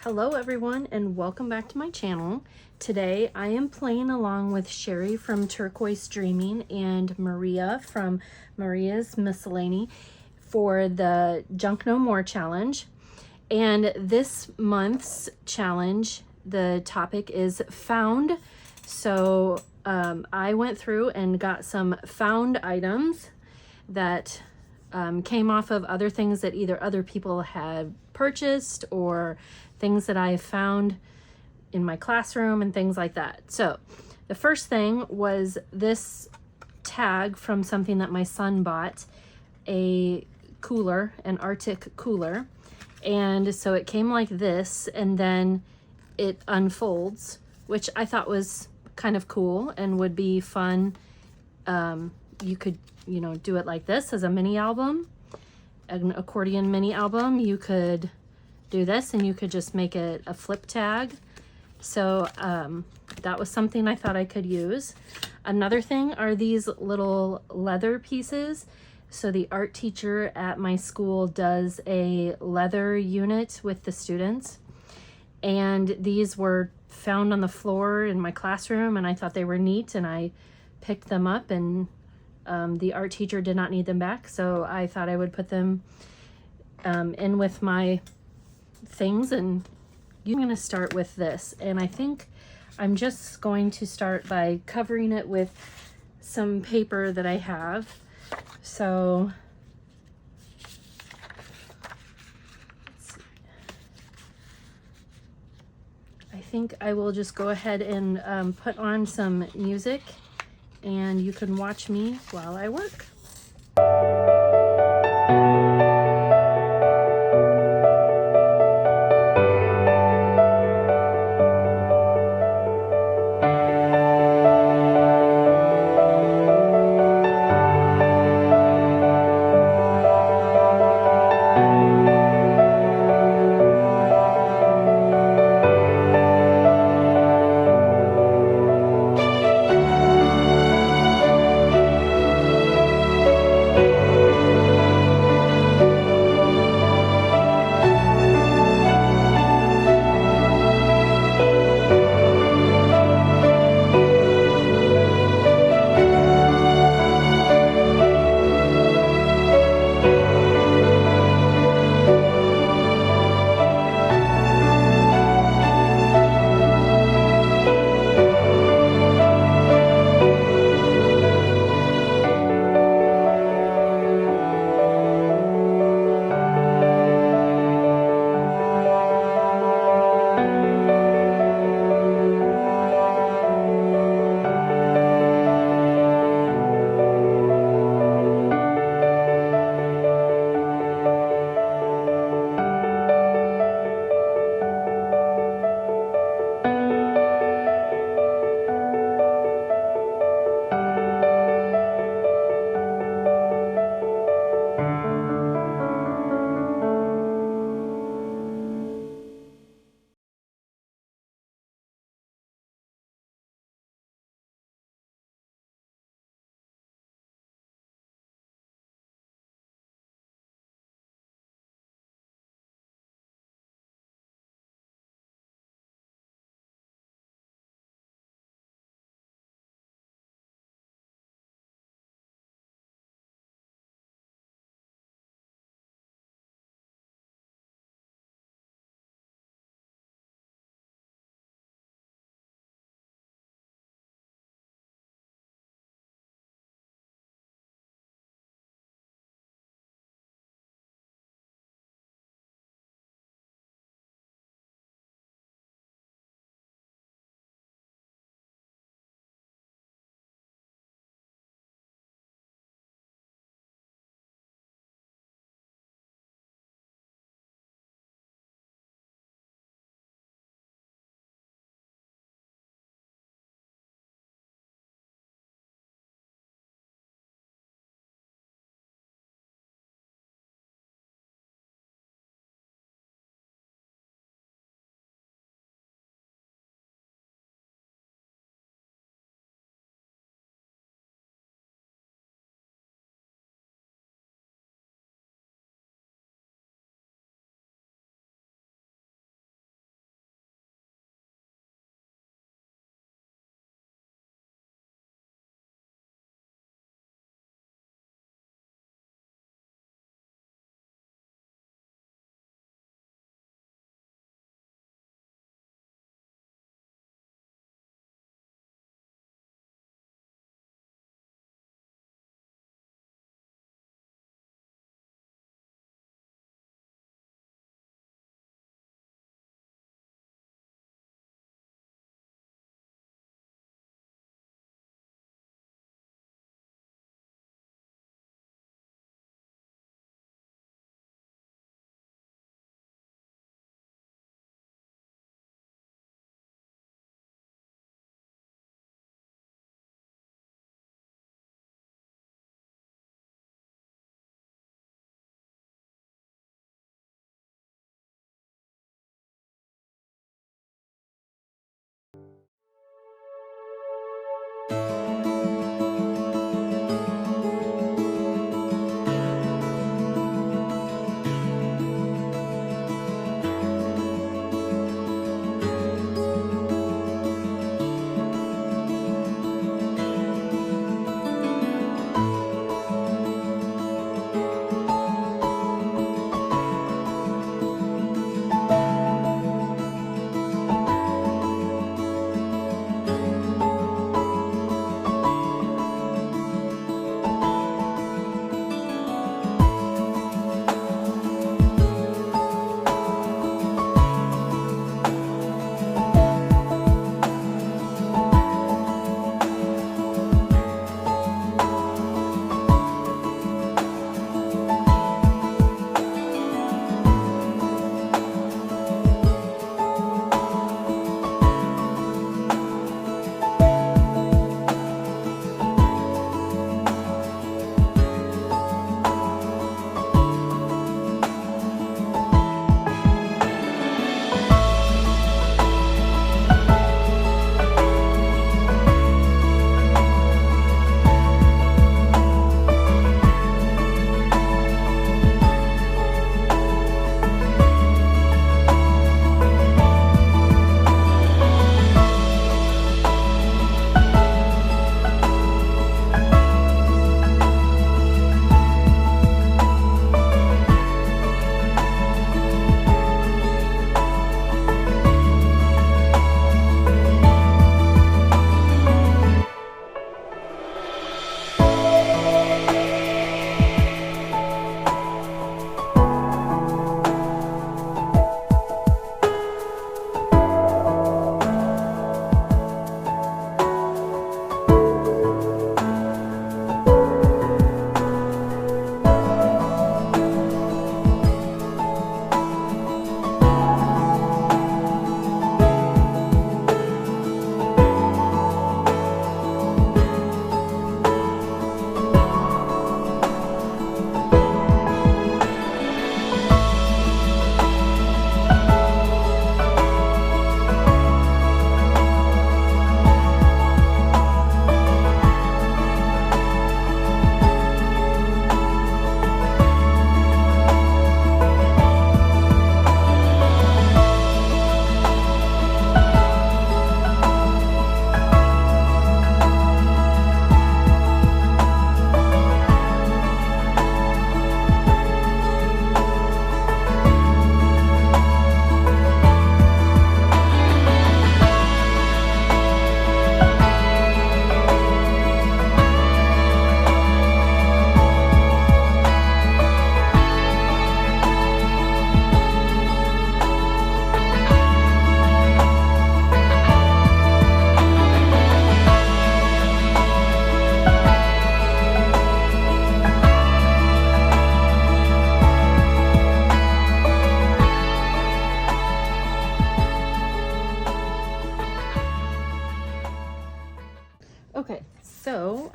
Hello everyone and welcome back to my channel. Today I am playing along with Sheree from Turquoise Dreaming and Maria from Maria's Miscellany for the Junk No More challenge. And this month's challenge, the topic is found. So I went through and got some found items that came off of other things that either other people had purchased or things that I found in my classroom and things like that. So the first thing was this tag from something that my son bought, a cooler, an Arctic cooler. And so it came like this, and then it unfolds, which I thought was kind of cool and would be fun. You could, do it like this as a mini album, an accordion mini album. You could do this and you could just make it a flip tag. So that was something I thought I could use. Another thing are these little leather pieces. So the art teacher at my school does a leather unit with the students, and these were found on the floor in my classroom, and I thought they were neat, and I picked them up, and the art teacher did not need them back, so I thought I would put them in with my things. And I'm going to start with this, and I think I'm just going to start by covering it with some paper that I have. So I think I will just go ahead and put on some music, and you can watch me while I work.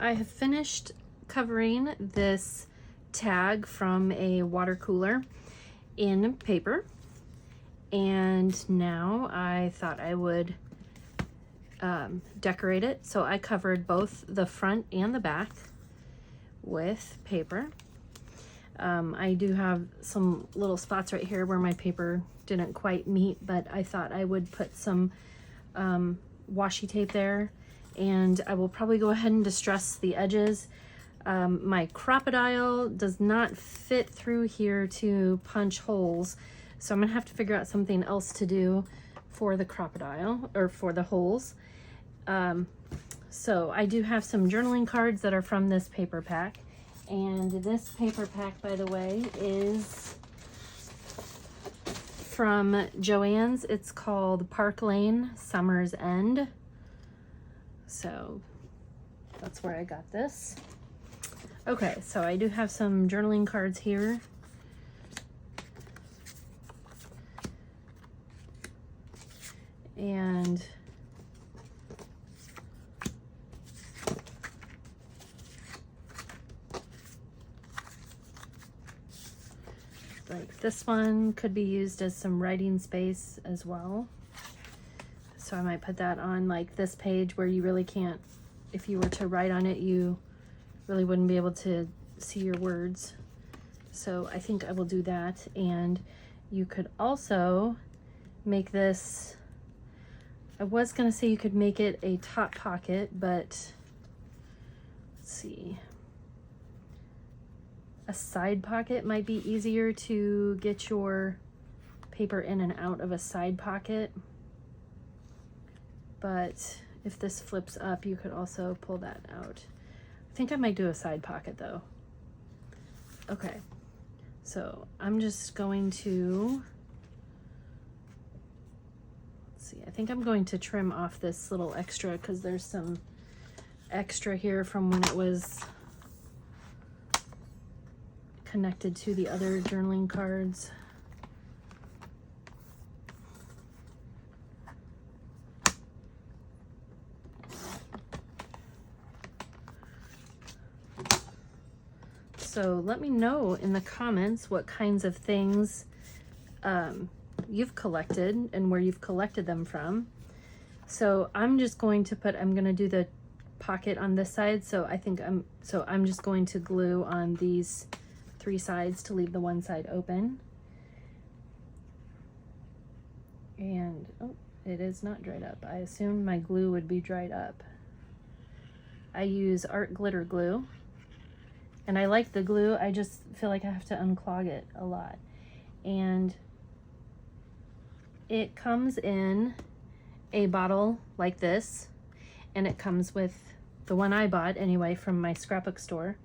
I have finished covering this tag from a water cooler in paper, and now I thought I would decorate it. So I covered both the front and the back with paper. I do have some little spots right here where my paper didn't quite meet, but I thought I would put some washi tape there, and I will probably go ahead and distress the edges. My crocodile does not fit through here to punch holes, so I'm gonna have to figure out something else to do for the crocodile, or for the holes. So I do have some journaling cards that are from this paper pack, and this paper pack, by the way, is from Joann's. It's called Park Lane Summer's End. So that's where I got this. Okay, so I do have some journaling cards here. And like this one could be used as some writing space as well. So I might put that on like this page where you really can't, if you were to write on it, you really wouldn't be able to see your words. So I think I will do that. And you could also make this, I was gonna say you could make it a top pocket, but let's see. A side pocket might be easier to get your paper in and out of a side pocket. But if this flips up, you could also pull that out. I think I might do a side pocket though. Okay, so I'm just going to, let's see, I think I'm going to trim off this little extra because there's some extra here from when it was connected to the other journaling cards. So let me know in the comments what kinds of things you've collected and where you've collected them from. So I'm just going to put, I'm going to do the pocket on this side. So I think I'm just going to glue on these 3 sides to leave the one side open. And oh, it is not dried up. I assumed my glue would be dried up. I use art glitter glue. And I like the glue, I just feel like I have to unclog it a lot. And it comes in a bottle like this, and it comes with, the one I bought anyway from my scrapbook store,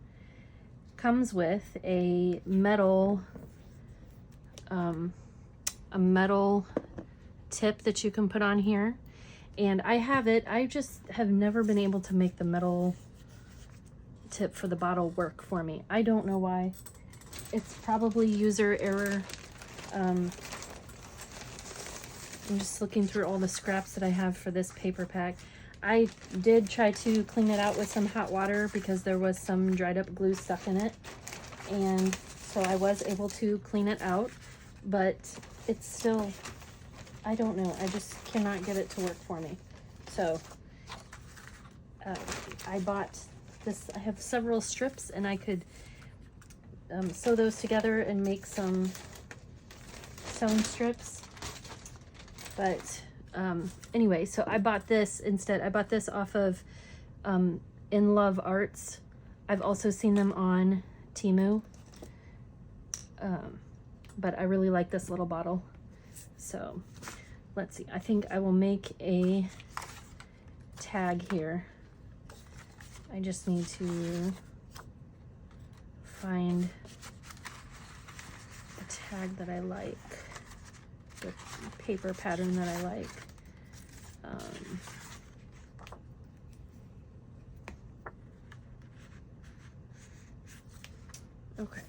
comes with a metal tip that you can put on here. And I have it, I just have never been able to make the metal tip for the bottle work for me. I don't know why. It's probably user error. I'm just looking through all the scraps that I have for this paper pack. I did try to clean it out with some hot water because there was some dried up glue stuck in it, and so I was able to clean it out, but it's still, I don't know, I just cannot get it to work for me. So I bought this, I have several strips, and I could sew those together and make some sewing strips. But anyway, so I bought this instead. I bought this off of In Love Arts. I've also seen them on Temu. But I really like this little bottle. So let's see, I think I will make a tag here. I just need to find a tag that I like, the paper pattern that I like. Okay.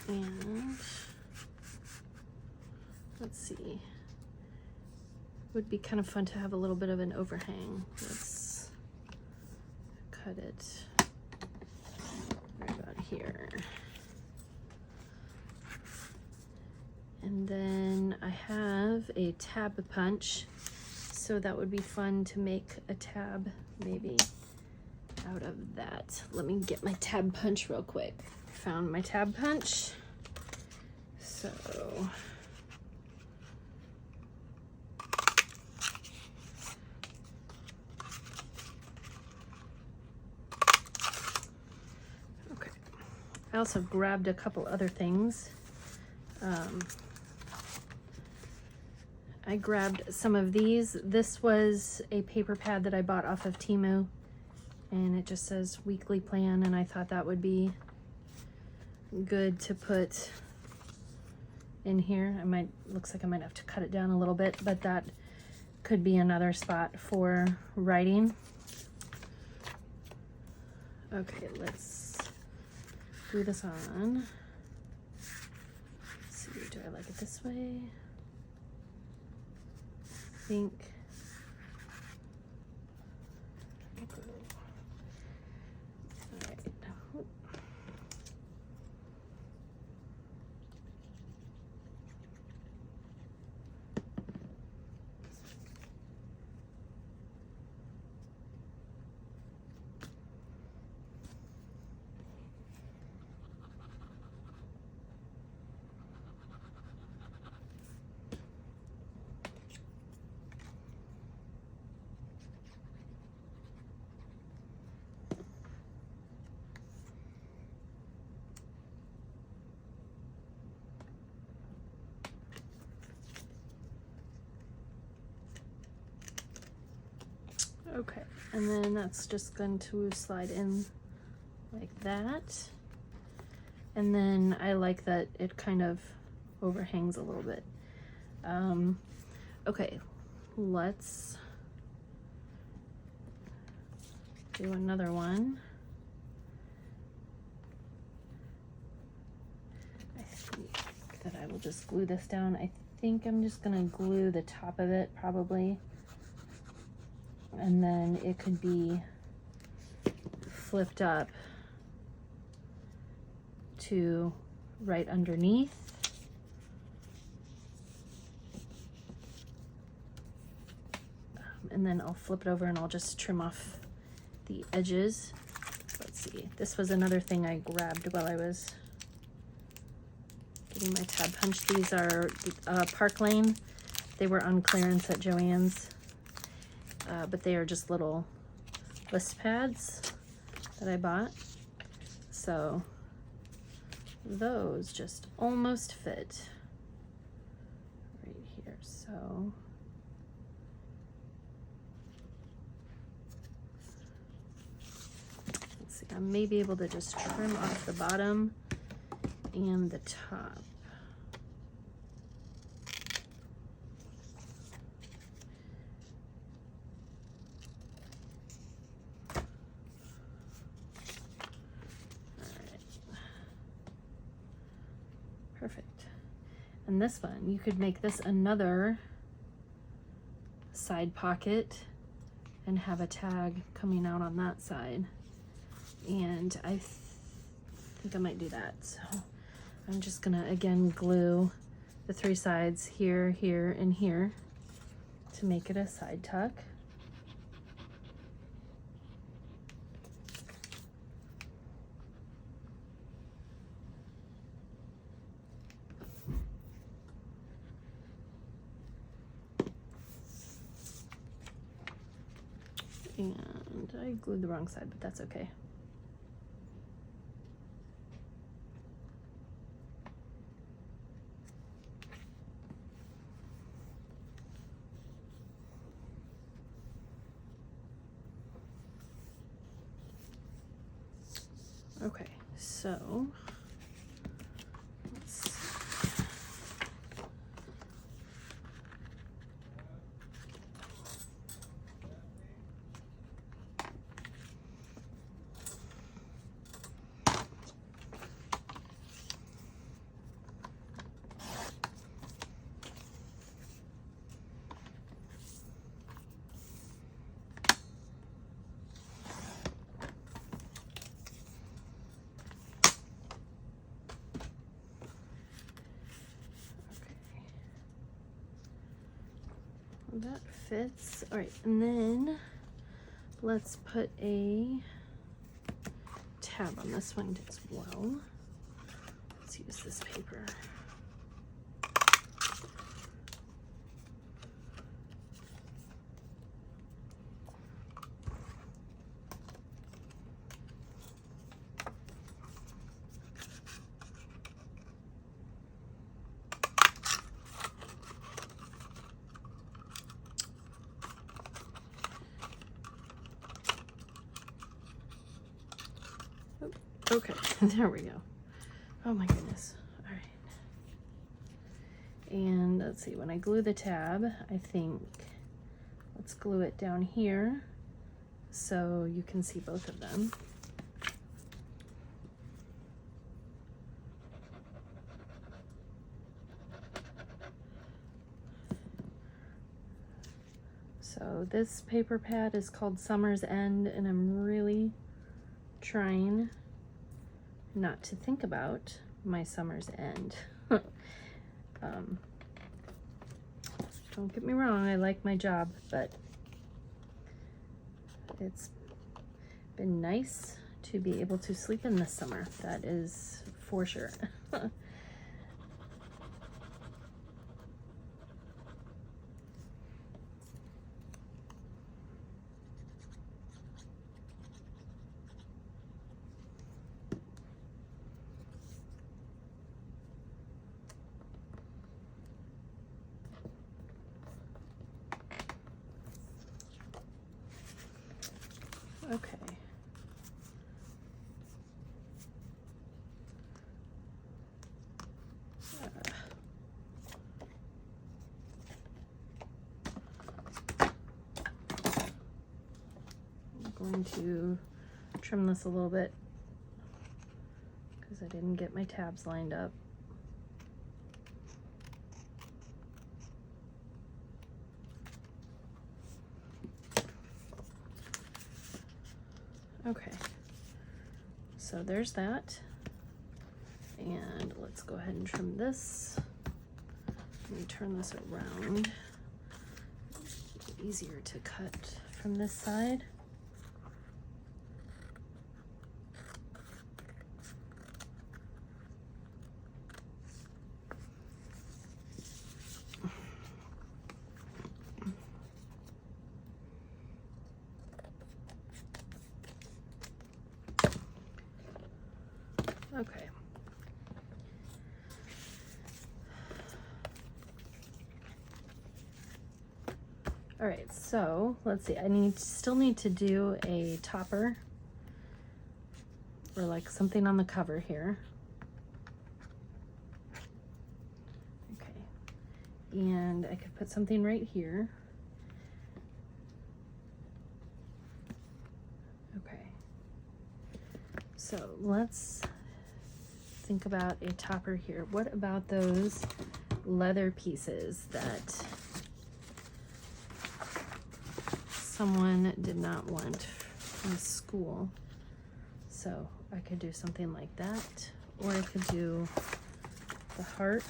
And let's see. Would be kind of fun to have a little bit of an overhang. Let's cut it right about here. And then I have a tab punch, so that would be fun to make a tab maybe out of that. Let me get my tab punch real quick. Found my tab punch. So okay. I also grabbed a couple other things. I grabbed some of these. This was a paper pad that I bought off of Temu, and it just says weekly plan, and I thought that would be good to put in here. Looks like I might have to cut it down a little bit, but that could be another spot for writing. Okay, let's glue this on. Let's see, do I like it this way? I think. All right. Okay, and then that's just going to slide in like that. And then I like that it kind of overhangs a little bit. Okay, let's do another one. I think that I will just glue this down. I think I'm just gonna glue the top of it probably. And then it could be flipped up to right underneath. And then I'll flip it over and I'll just trim off the edges. Let's see, this was another thing I grabbed while I was getting my tab punch. These are Park Lane. They were on clearance at Joann's. But they are just little list pads that I bought. So those just almost fit right here. So let's see, I may be able to just trim off the bottom and the top. Perfect. And this one, you could make this another side pocket and have a tag coming out on that side. And I think I might do that. So I'm just gonna, again, glue the three sides here, here, and here to make it a side tuck. And I glued the wrong side, but that's okay. Okay, so let's see. That fits. All right, and then let's put a tab on this one as well. Let's use this paper. Okay, there we go. Oh my goodness. All right. And let's see, when I glue the tab, I think, let's glue it down here so you can see both of them. So this paper pad is called Summer's End, and I'm really trying not to think about my summer's end. Don't get me wrong, I like my job, but it's been nice to be able to sleep in this summer. That is for sure. Okay. I'm going to trim this a little bit because I didn't get my tabs lined up. Okay, so there's that, and let's go ahead and trim this. Let me turn this around. It's easier to cut from this side. Okay. All right, so let's see. I still need to do a topper or like something on the cover here. Okay, and I could put something right here. Okay, so let's think about a topper here. What about those leather pieces that someone did not want from school? So I could do something like that, or I could do the heart,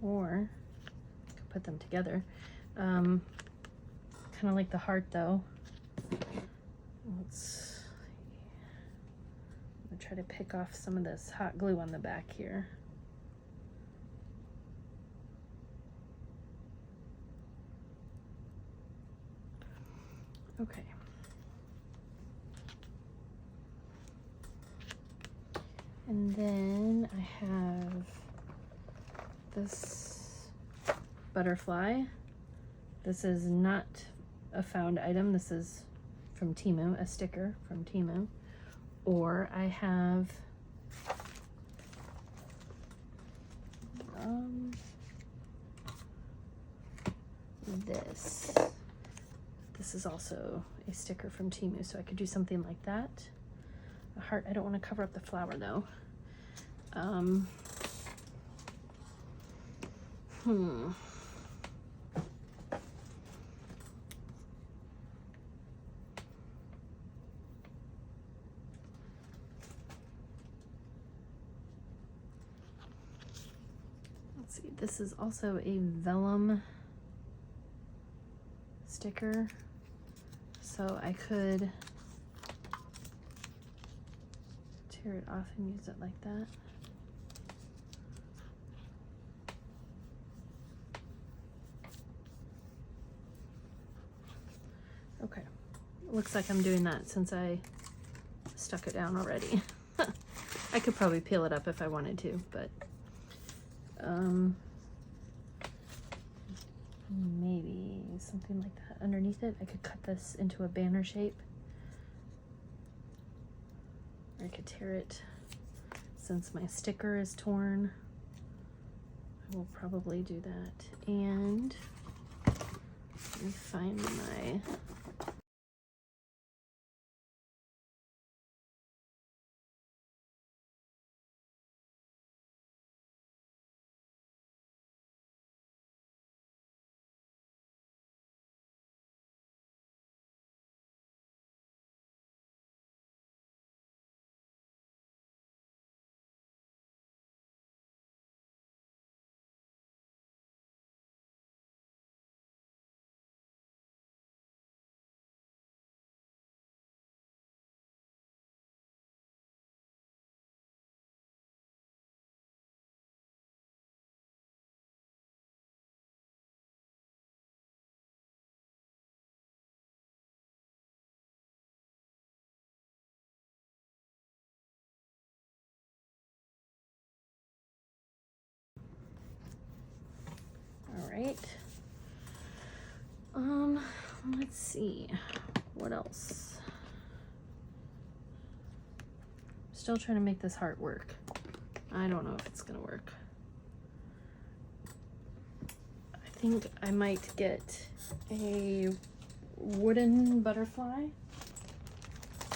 or I could put them together. Kind of like the heart though. I'm gonna try to pick off some of this hot glue on the back here. Okay. And then I have this butterfly. This is not a found item. This is from Temu, a sticker from Temu. Or I have this. This is also a sticker from Temu, so I could do something like that. A heart. I don't want to cover up the flower though. See, this is also a vellum sticker, so I could tear it off and use it like that. Okay, looks like I'm doing that since I stuck it down already. I could probably peel it up if I wanted to, but maybe something like that underneath it. I could cut this into a banner shape. Or I could tear it since my sticker is torn. I will probably do that. And let me find my all right. Let's see, what else? Still trying to make this heart work. I don't know if it's gonna work. I think I might get a wooden butterfly.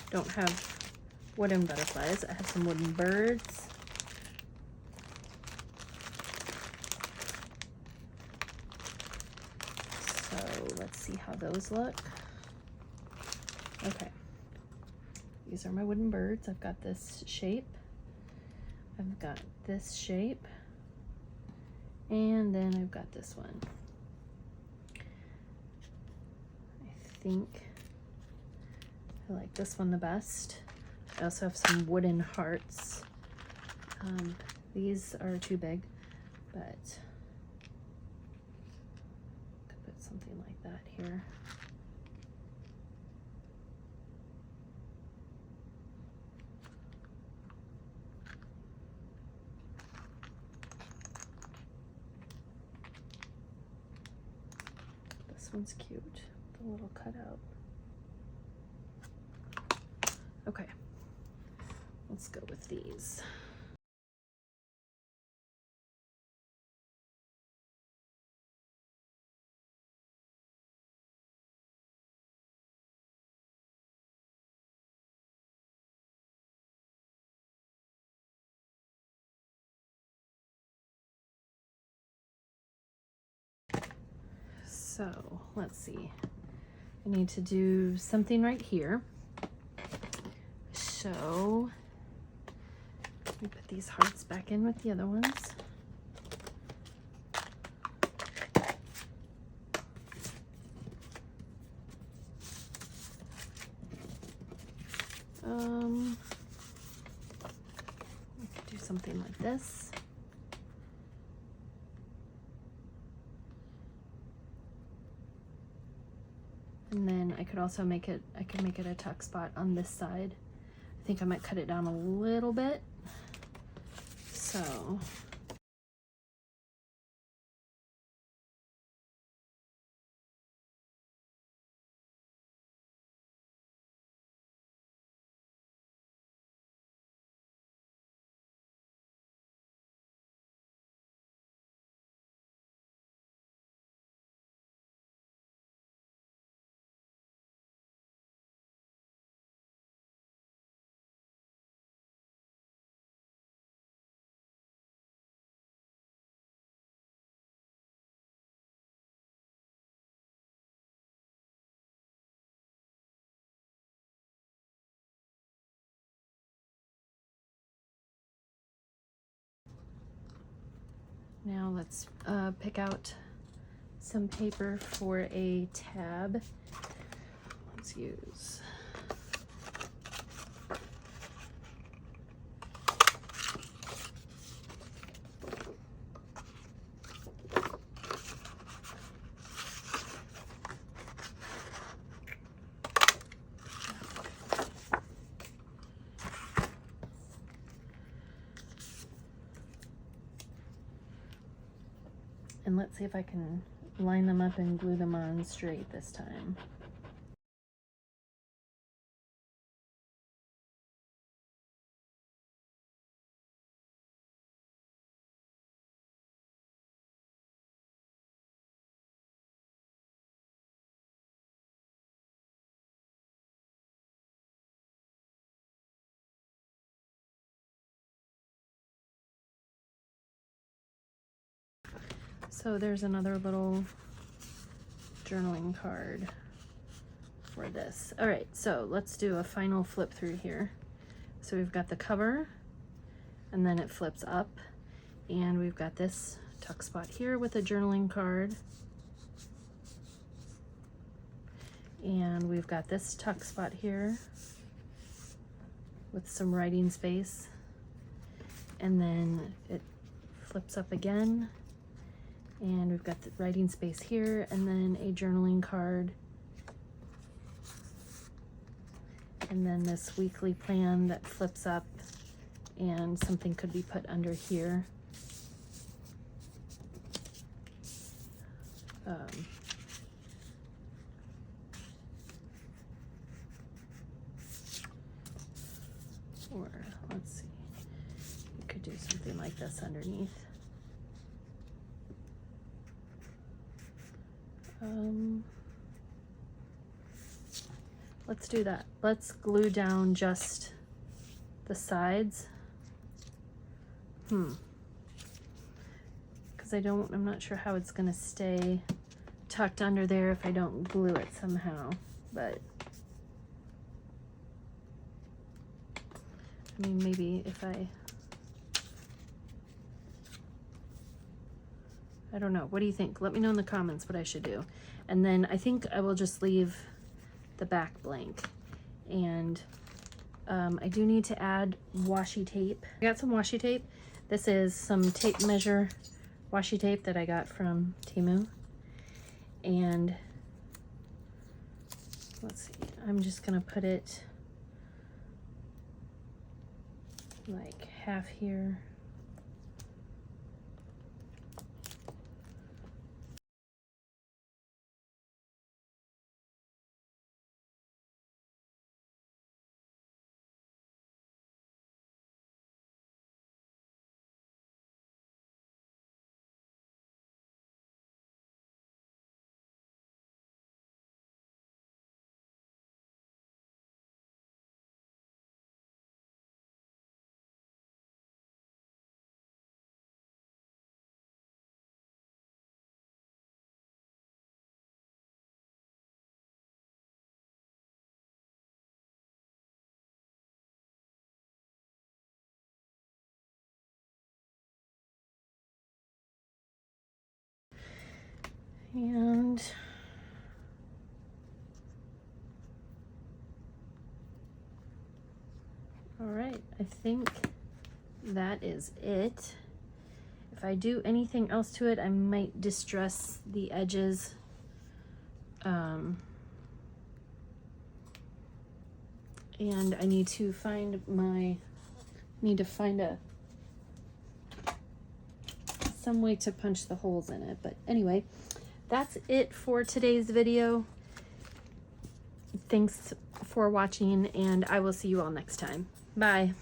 Don't have wooden butterflies. I have some wooden birds. So let's see how those look. Okay. These are my wooden birds. I've got this shape. I've got this shape. And then I've got this one. I think I like this one the best. I also have some wooden hearts. These are too big, but I could put something like that here. This one's cute, the little cutout. Okay, let's go with these. So let's see. I need to do something right here. So let me put these hearts back in with the other ones. I could do something like this. And then I could also make it, I could make it a tuck spot on this side. I think I might cut it down a little bit. So Now let's pick out some paper for a tab. Let's use and let's see if I can line them up and glue them on straight this time. So there's another little journaling card for this. All right, so let's do a final flip through here. So we've got the cover, and then it flips up, and we've got this tuck spot here with a journaling card, and we've got this tuck spot here with some writing space, and then it flips up again, and we've got the writing space here, and then a journaling card, and then this weekly plan that flips up, and something could be put under here. Or let's see, you could do something like this underneath. Let's do that. Let's glue down just the sides. Because I'm not sure how it's gonna stay tucked under there if I don't glue it somehow, but I mean, maybe if I don't know. What do you think? Let me know in the comments what I should do. And then I think I will just leave the back blank. And I do need to add washi tape. I got some washi tape. This is some tape measure washi tape that I got from Temu. And let's see, I'm just gonna put it like half here. And all right, I think that is it. If I do anything else to it, I might distress the edges. And I need to find some way to punch the holes in it. But anyway, that's it for today's video. Thanks for watching, and I will see you all next time. Bye.